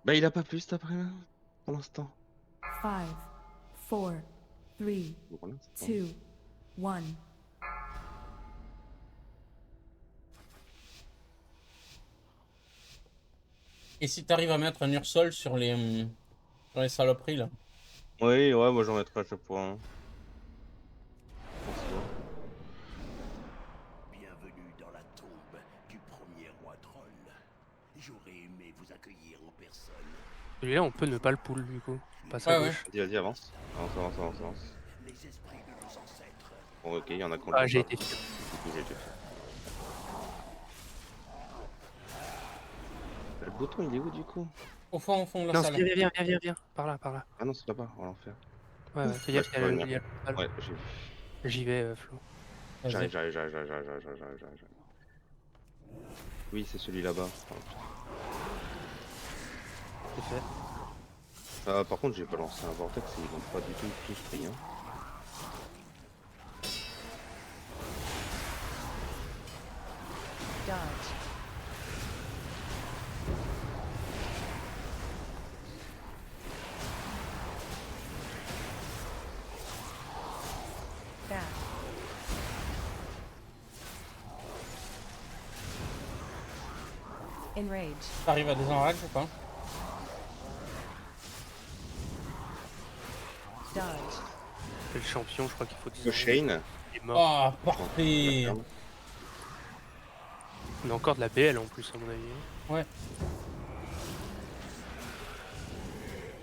Bah, il a pas plus après, là, pour l'instant. 5, 4, 3, Pour l'instant. 2, 1. Et si t'arrives à mettre un Ursol sur les saloperies là. Oui, ouais, moi j'en mettrai à chaque fois. Hein. En soi. Bienvenue dans la tombe du premier roi troll. J'aurais aimé vous accueillir en personne. Celui-là, on peut ne pas le pull du coup. Passe à Ouais, ouais. gauche. Vas-y, avance. Avance. Les esprits de nos ancêtres. Bon, ok, il y en a qui ont Ah, le j'ai pas. été fier. Du coup, j'ai été fait. Le bouton, il est où, du coup? Au fond de la Non, salle. viens. Par là. Ah non, c'est là-bas, on va l'enfer. Ouais, fais Ouais, gaffe, je il y peux a revenir. il y a le portal. Ouais, j'ai vu. J'y vais, Flo. J'arrive. Vas-y. Oui, c'est celui là-bas. Oh, putain. C'est fait. Par contre, j'ai balancé un vortex et ils vont pas du tout tous pris. Hein. Dodge. Back. Enrage. T'arrives à désenrage ou pas? Dodge. C'est le champion, je crois qu'il faut Le 10 ans. Shane. Il est mort. Ah, parfait. On a encore de la BL en plus, à mon avis. Ouais.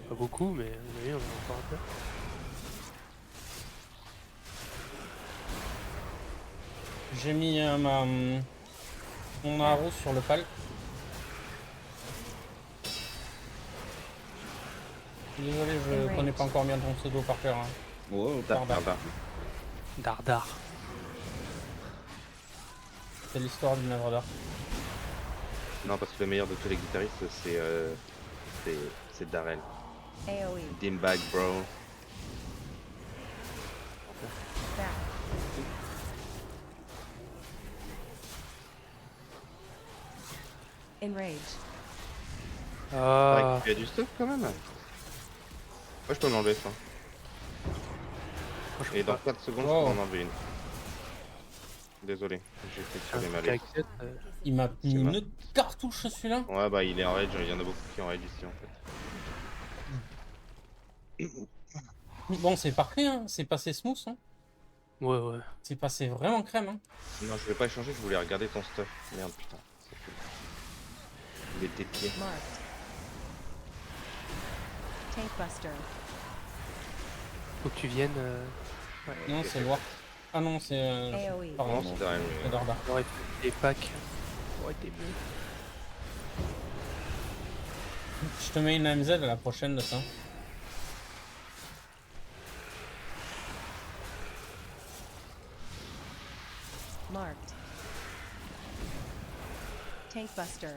Pas beaucoup, mais à mon avis, on en a encore un peu. J'ai mis mon arrow sur le pal. Désolé, je connais pas encore bien ton pseudo par cœur. Hein. Ouais, Dardar. Dardar. C'est l'histoire d'une œuvre d'art. Non, parce que le meilleur de tous les guitaristes, c'est Darrell. AoE. Dimbag, bro. Back. Enrage. Ah, Il y a du stuff quand même. Moi, je peux m'enlever ça. moi, je Et peux dans pas. 4 secondes, Oh. je peux en enlever une. Désolé, j'ai fait Un tirer ma truc liste. avec Il m'a mis C'est une ma- autre cartouche celui-là. Ouais, bah il est en raid, il y en a beaucoup qui en raid ici en fait. Bon, c'est parfait, hein. C'est passé smooth. Hein. Ouais. C'est passé vraiment crème. Hein. Non, je vais pas échanger, je voulais regarder ton stuff. Merde, putain. c'est cool. Il était pieds. Marked. Tankbuster. Faut que tu viennes. Ouais. Non, c'est Loire. Ah non, c'est. AoE. Pardon, Non, c'est Darrell. c'est Dardar. J'aurais fait des packs. Ça aurait été mieux. Je te mets une AMZ à la prochaine de ça. Marked. Tankbuster.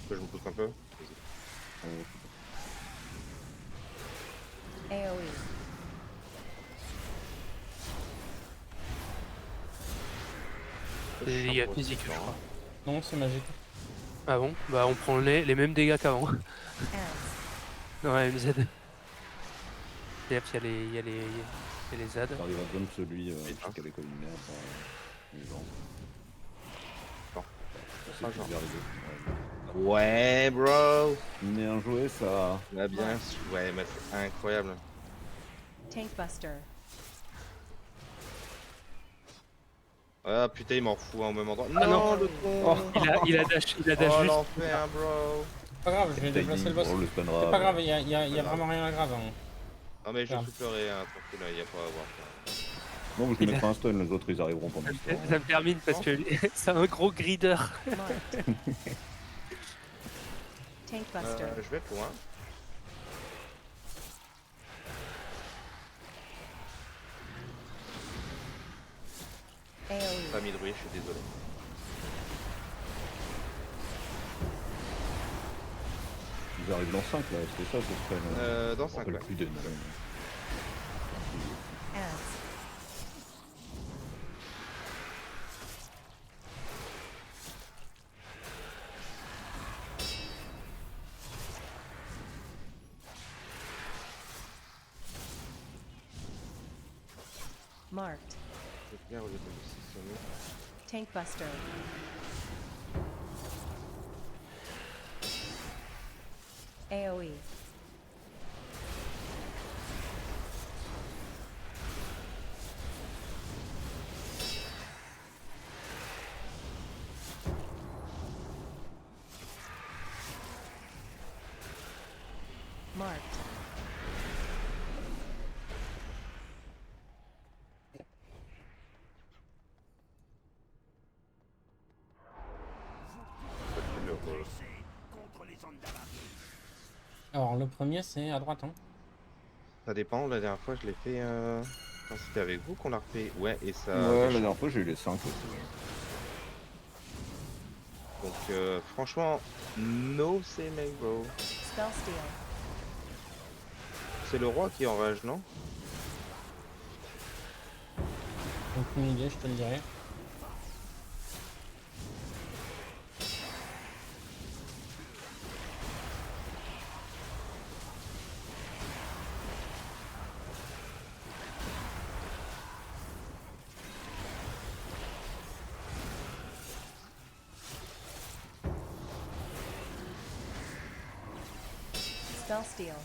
Que je me pousse un peu. AoE. Il y a physique, je crois. Non, c'est magique. Ah bon? Bah, on prend les mêmes dégâts qu'avant. Ants. Non, MZ. Et après, il y a les ZAD. T'arrives à dump celui Putain. qui avait comme une merde. Les gens. Non. C'est Pas plus genre. vers les deux. Ouais, bro. Bien joué, ça. Là, bien. Ouais, mais c'est incroyable. Tankbuster. Ah putain, il m'en fout au même endroit. Ah non. le con. Il a dash Oh, juste. l'enfer, bro. Pas grave, je vais déplacer le boss. On le spannera. C'est pas grave, il y a vraiment rien de grave. Hein. Ah, mais je Grave. soufflerai, hein, tranquille, il y a pas à voir. Non, je vais mettre un stun, les autres ils arriveront pendant ce temps. Ça me termine parce que c'est un gros grider. Marked. Tankbuster. Je vais être loin. AoE. Pas mis de bruit, je suis désolé. Ils arrivent dans 5 là, c'est ça, ce serait. Dans Je me 5, rappelle ouais. plus des noms. Ants. Marked. C'est clair au lieu de me positionner. Tank Buster. AoE. Marked. Recule le rôle. contre les Andalari. Alors, le premier, c'est à droite, hein. Ça dépend, la dernière fois je l'ai fait. Quand c'était avec vous qu'on l'a refait. Ouais, et ça. Ouais, la dernière fois j'ai eu les 5 aussi. Donc franchement, no c'est mec bro. Spell Steal. C'est le roi qui enrage, non? Aucune idée, je te le dirai. Spell Steal.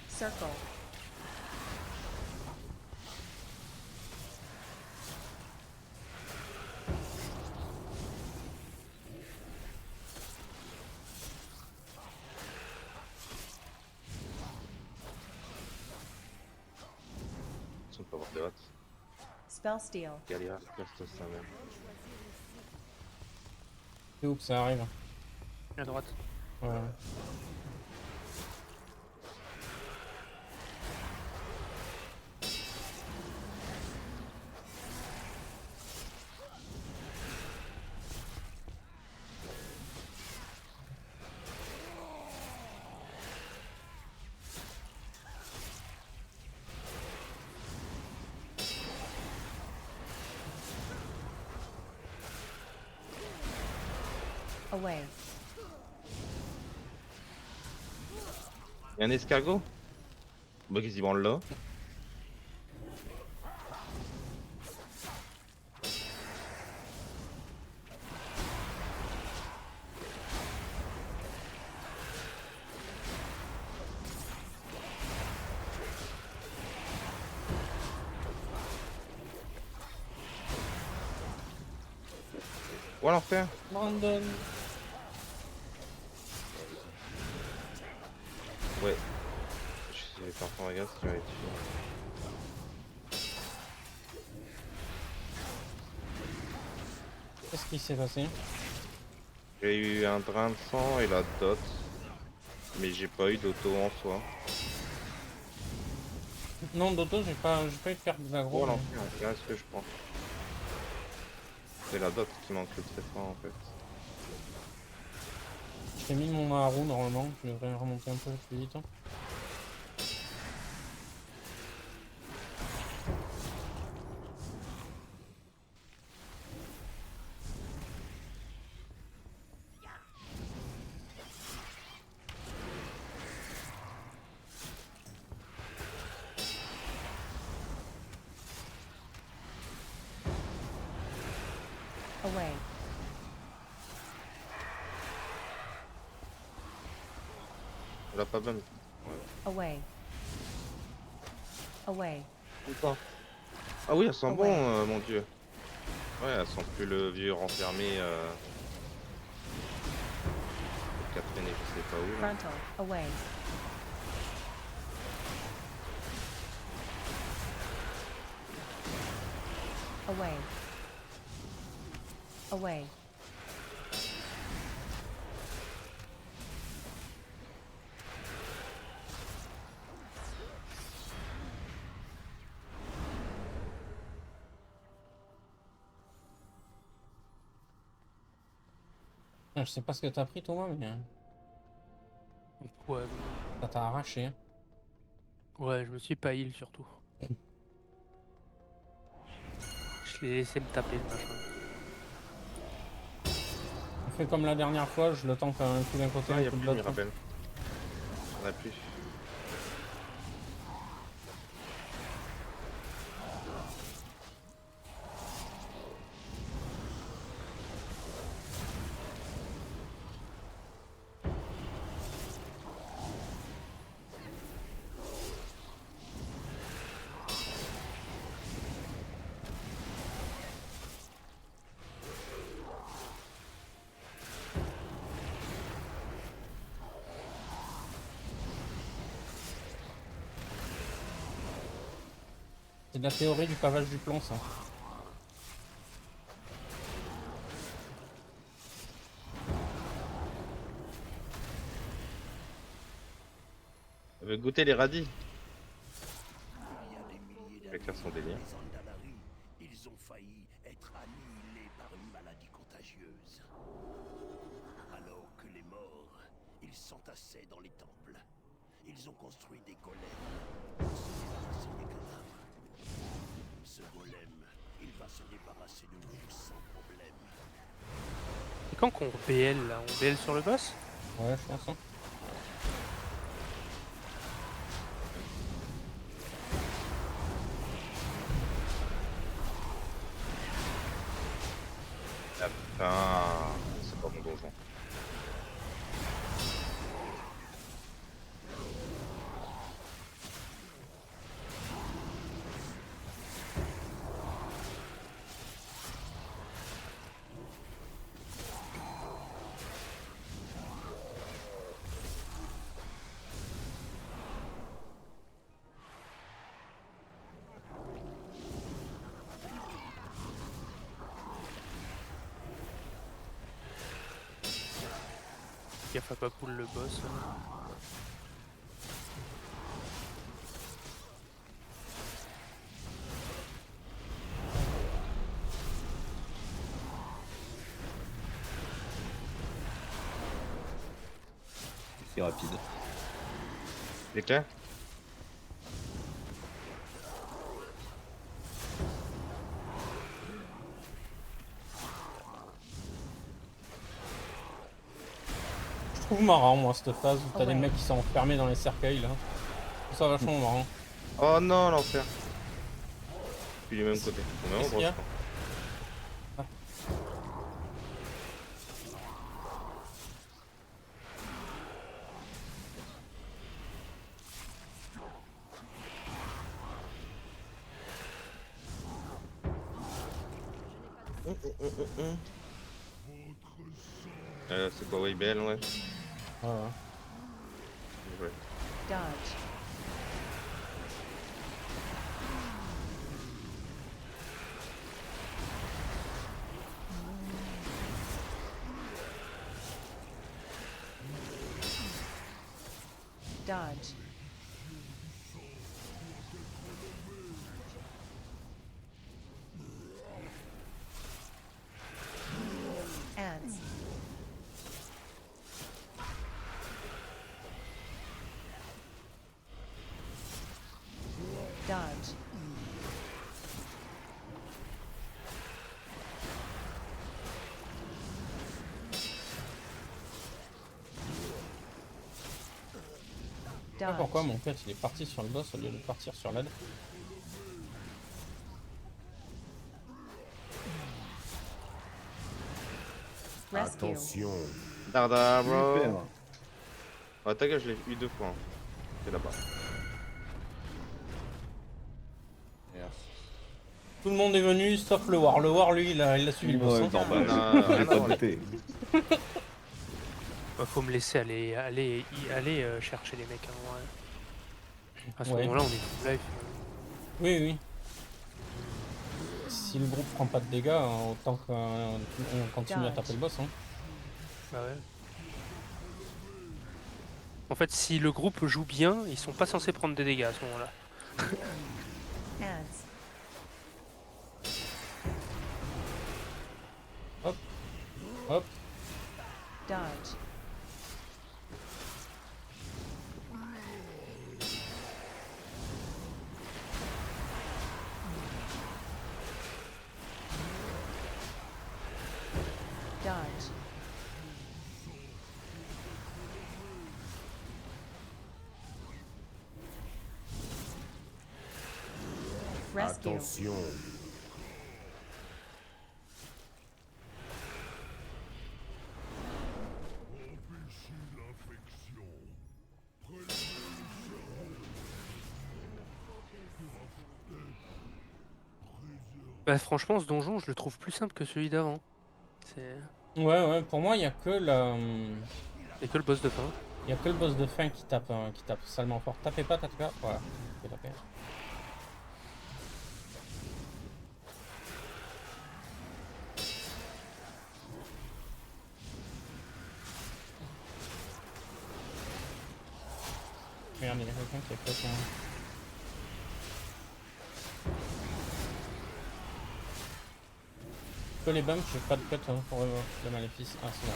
Circle. On peut avoir de hâte. Spell Steal. Galère, casse ça même. C'est où que ça arrive? À droite. Ouais. Away. Y'a un escargot? Bah qu'est-ce qu'il branle là? Oh l'enfer! Brandon. Ouais. Je vais faire prendre la gaz si tu vas être Qu'est-ce qui s'est passé? J'ai eu un drain de sang et la dot. Mais j'ai pas eu d'auto en soi. Non, d'auto, j'ai pas eu de faire de l'aggro. Oh l'enfer, regarde ce que je prends. C'est la dot qui manque le très fort en fait. J'ai mis mon Maharu normalement, je devrais remonter un peu plus vite. Away. Elle a pas bonne. Away. Away. Ah oui, elle sent Oh, bon, ouais. mon dieu. Ouais, elle sent plus le vieux renfermé. Catherine et je sais pas où. Là. Frontal. Away. Away. Away. Je sais pas ce que t'as pris toi, mais Ouais, ça t'a arraché. Hein. ouais, je me suis pas heal surtout. Je l'ai laissé me taper le machin. On fait comme la dernière fois, je le tank un coup d'un côté, Ah, un y'a coup plus, de je me l'autre. rappelle. On a plus. C'est de la théorie du pavage du plomb, ça. Elle veut goûter les radis. Il y a des milliers Je vais faire son délire. les Andalari, ils ont failli être annihilés par une maladie contagieuse. Alors que les morts, ils s'entassaient dans les temples. Ils ont construit des golems pour se débarrasser des cadavres. Ce golem, il va se débarrasser de vous sans problème. Et quand qu'on BL là, on BL sur le boss? Ouais, je pense. Hein. Ah, c'est pas mon donjon. Gaffe à pas pull le boss. C'est rapide. C'est clair? Je trouve marrant, moi, cette phase où t'as des Ouais. mecs qui sont enfermés dans les cercueils, là. Je trouve ça vachement marrant. Oh non, l'enfer. Puis du même côté. On est en Qu'est-ce qu'il y a? gros. C'est quoi, oui, belle, ouais. Ouais, ouais. Ouais. Dodge. Dodge. Ants. Dodge. Je sais pas Dodge. pourquoi mon pet il est parti sur le boss au lieu de partir sur l'ad. Rescue. Darda, bro. Super. Oh, ta gueule, je l'ai eu 2 fois. Hein. C'est là-bas. Merci. Tout le monde est venu sauf le War. Le War lui il a suivi le boss. Ouais, Hein. normal. Non, J'ai pas non, douté. Bah, faut me laisser aller chercher les mecs. Hein, ouais. À ce Ouais. moment-là, on est live. Oui, oui. Si le groupe prend pas de dégâts, autant qu'on continue à taper le boss. Hein. Bah ouais. En fait, si le groupe joue bien, ils sont pas censés prendre des dégâts à ce moment-là. Ants. Hop. Dodge. Dodge. Rescue. Attention. Bah franchement, ce donjon, je le trouve plus simple que celui d'avant. C'est... Ouais, pour moi, il y a que Et que le boss de fin. il y a que le boss de fin qui tape salement fort. Tapez pas, voilà. Faut taper. Merde, il y a quelqu'un qui a fait un... Que les bumps, j'ai pas de cut hein, pour le maléfice. Ah, c'est bon.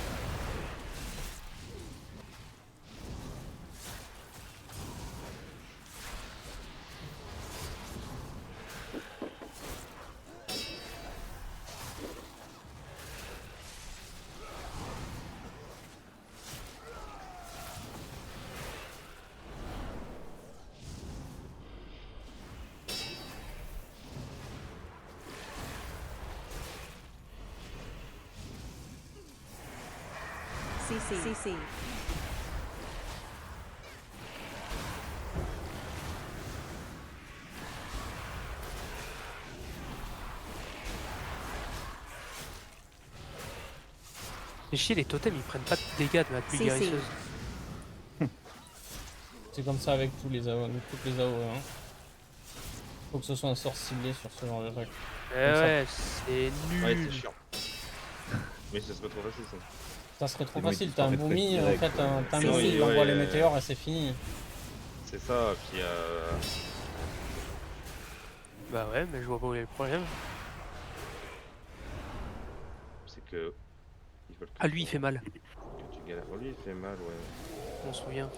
CC. Mais chier, les totems ils prennent pas de dégâts de la pluie Si, si. guérisseuse. C'est comme ça avec tous les AO, toutes les AO. Hein. Faut que ce soit un sort ciblé sur ce genre de truc. Eh Comme ça. ouais, c'est Ouais, nul. c'est chiant. Mais ça serait trop facile ça. Ça serait trop C'est bon, facile, il t'as un te permet de boomy, en direct. fait, t'as un Si, boomy, si. il envoie les Ouais. météores et c'est fini. C'est ça, puis Bah ouais, mais je vois pas où est le problème. c'est que... ils veulent que Ah, lui il fait mal, que tu galères. Oh, lui il fait mal, ouais. on se souvient.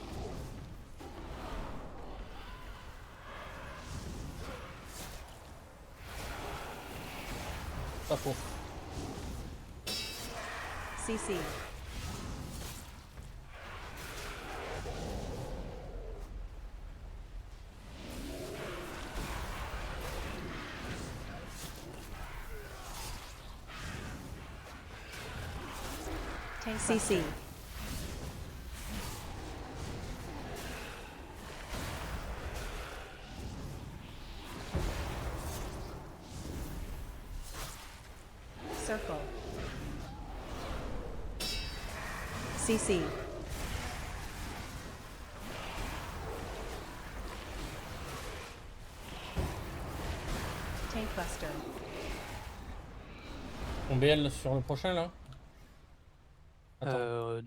Pas faux. CC. Tank CC. Circle. CC. Tank Buster. On BL sur le prochain là. Attends.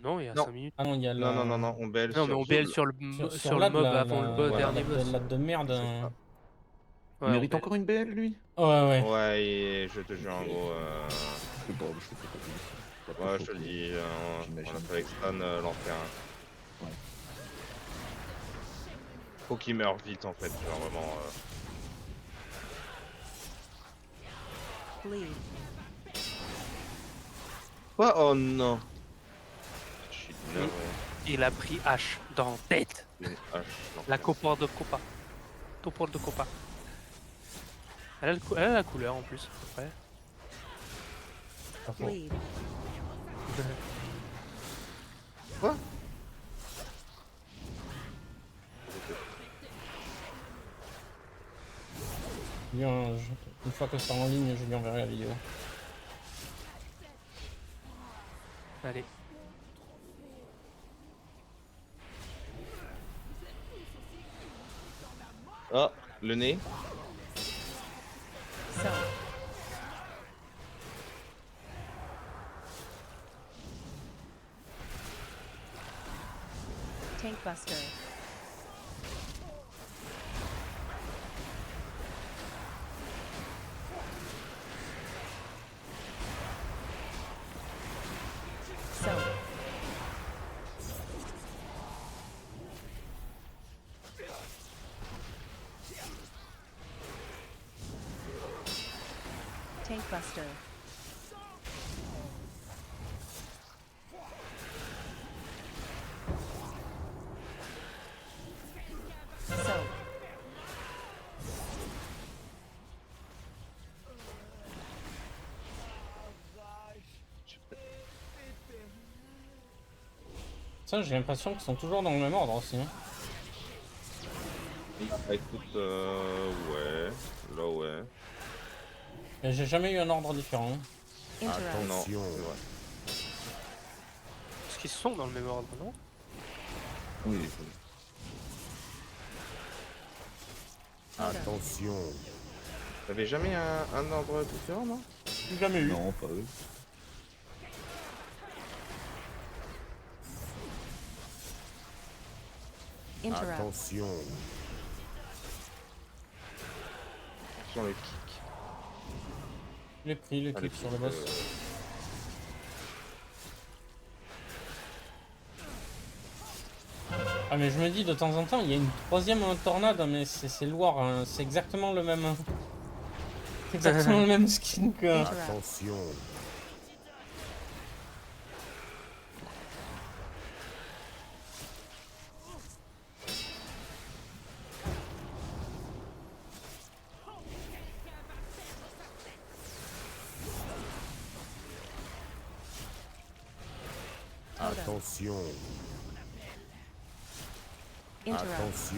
Non, il y a Non. 5 minutes. Ah non, il y a le... Non, on BL Non, sur mais on BL Zul. sur le, sur le Lad, mob là, avant le boss, voilà, dernier boss. La de merde. C'est hein. Ouais, Il mérite on encore une BL lui? Ouais. Ouais, et je te jure en gros... Je sais pas, je sais pas. Ouais, je te le dis, J'imagine. on a fait avec Stan l'enfer. Ouais. Faut qu'il meure vite en fait, genre vraiment... Bleed. Quoi? Oh non! Je suis navré. Il a pris H dans la tête. Une hache, non. La copor de copa. Topor de copa. Elle a la couleur en plus, à peu près. Pas faux. Bleed. Quoi? Une fois que c'est en ligne, je lui enverrai la vidéo. Allez. Ah, le nez. So. Tank Buster. So. Tank Buster. So. Ça, j'ai l'impression qu'ils sont toujours dans le même ordre aussi. Hein. Ah, écoute, ouais. Là, ouais. Et j'ai jamais eu un ordre différent. Hein. Interrupt. Non, c'est vrai. Parce qu'ils sont dans le même ordre, non? Oui, oui. Order. T'avais jamais un ordre différent, non? J'ai jamais eu. Non, pas eux. Interrupt. Sur les kicks. Les prix, les clips sur le boss. Ah mais je me dis de temps en temps il y a une troisième tornade mais c'est lourd, hein. C'est exactement le même. C'est exactement le même skin que. Interrupt. Interrupt.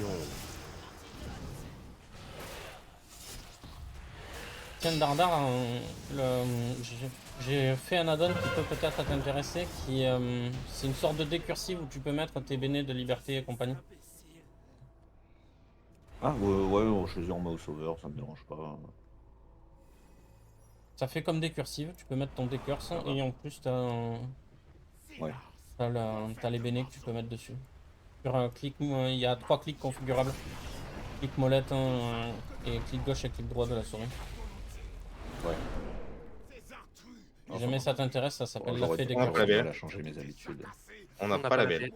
Tiens Dardar, j'ai fait un add-on qui peut peut-être t'intéresser, qui c'est une sorte de décursive où tu peux mettre tes bénés de liberté et compagnie. Ah ouais, on choisit en mouse over, ça me dérange pas. Ça fait comme décursive, tu peux mettre ton décurse et en plus Ouais. t'as les bénés que tu peux mettre dessus. Sur un clic, il y a 3 clics configurables. Clic molette et clic gauche et clic droit de la souris. Ouais. Si jamais ça t'intéresse, ça s'appelle la fée des Ah, cœurs. très bien. Elle a changé mes habitudes. On n'a pas la belle.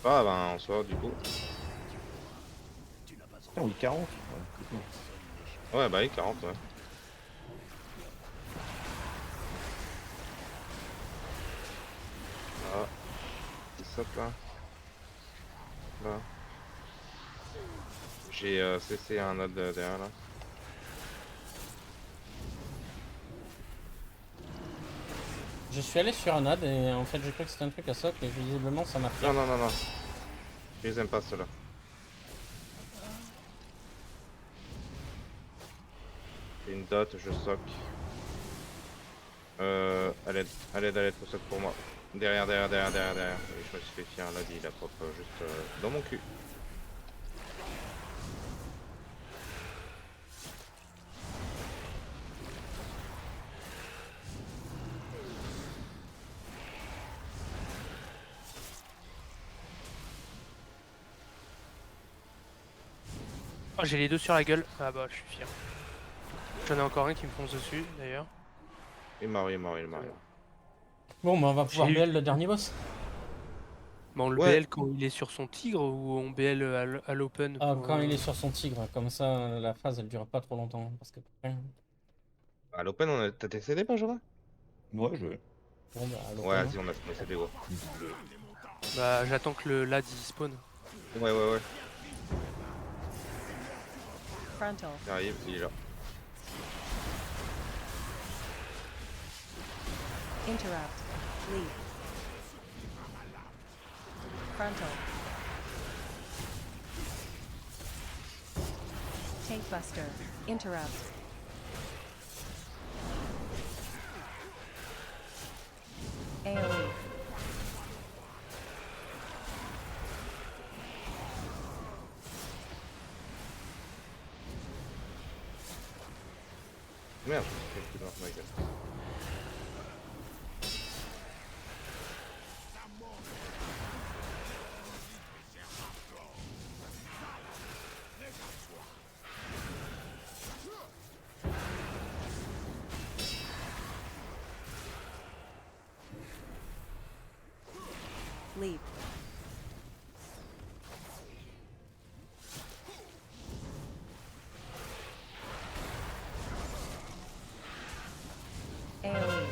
Ah, ben, en soi, du coup. Ah oui, 40. Ouais, Ouais, bah, oui, 40, ouais. Ah. C'est ça, là. Là. J'ai cessé un autre derrière, là. Je suis allé sur un ad et en fait j'ai cru que c'était un truc à soc et visiblement ça m'a fait. Non, non, non, non. Je les aime pas, ceux-là. C'est une dot, je soc. À l'aide, faut soc pour moi. Derrière. Je me suis fait fier, là, il a pop juste dans mon cul. Oh, j'ai les deux sur la gueule. Ah bah, je suis fier. J'en ai encore un qui me fonce dessus, d'ailleurs. Il est mort. Bon bah on va pouvoir J'ai eu- BL le dernier boss. Mais on le Ouais. BL quand il est sur son tigre ou on BL à l'open Ah, pour, quand il est sur son tigre, comme ça la phase elle dure pas trop longtemps parce que À l'open, t'as décédé, Benjamin? Ouais, je vais. bon bah à Ouais, l'open, vas-y, on a décédé, ouais. Bah, j'attends que le lad il spawn. Ouais. Frontal. Il arrive, il est là. Interrupt. Leave. Frontal. Tank Buster. Interrupt. AoE. Merde, je me suis fait le coup dans ma gueule. Leave. AoE.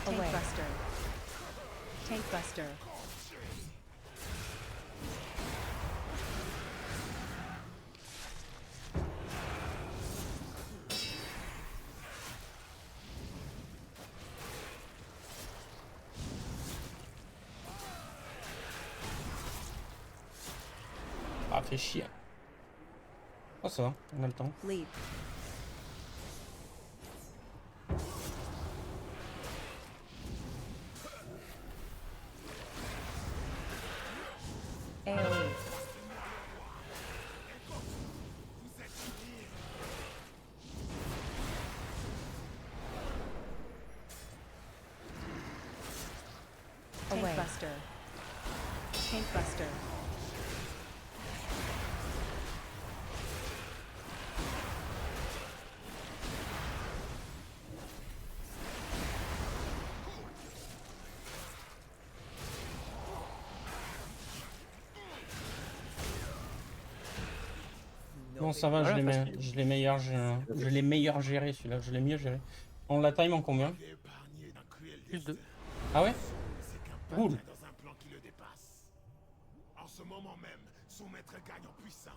Tank Buster. Tank Buster. fait chier. Oh ça va, on a le temps. Leap. AoE. Tank Away. Buster. Tank Buster. Non, ça va, Voilà, je facile. l'ai meilleur, je l'ai meilleur géré celui-là, je l'ai mieux géré. On l'a time en combien? Plus 2. Ah ouais? Cool. dans un plan qui le dépasse. En ce moment même, son maître gagne en puissance.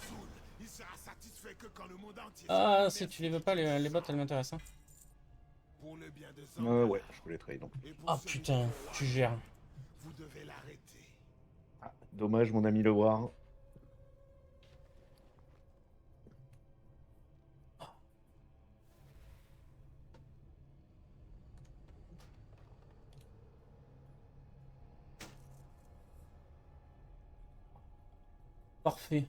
Soul, il sera satisfait que quand le monde entier Ah, si tu les veux pas, les bots, elles m'intéressent. Hein. pour le bien de Zangala. Ouais, je peux les trade donc. Et pour Ah celui putain, de tu gères. vous devez l'arrêter. Dommage, mon ami le voir. Parfait.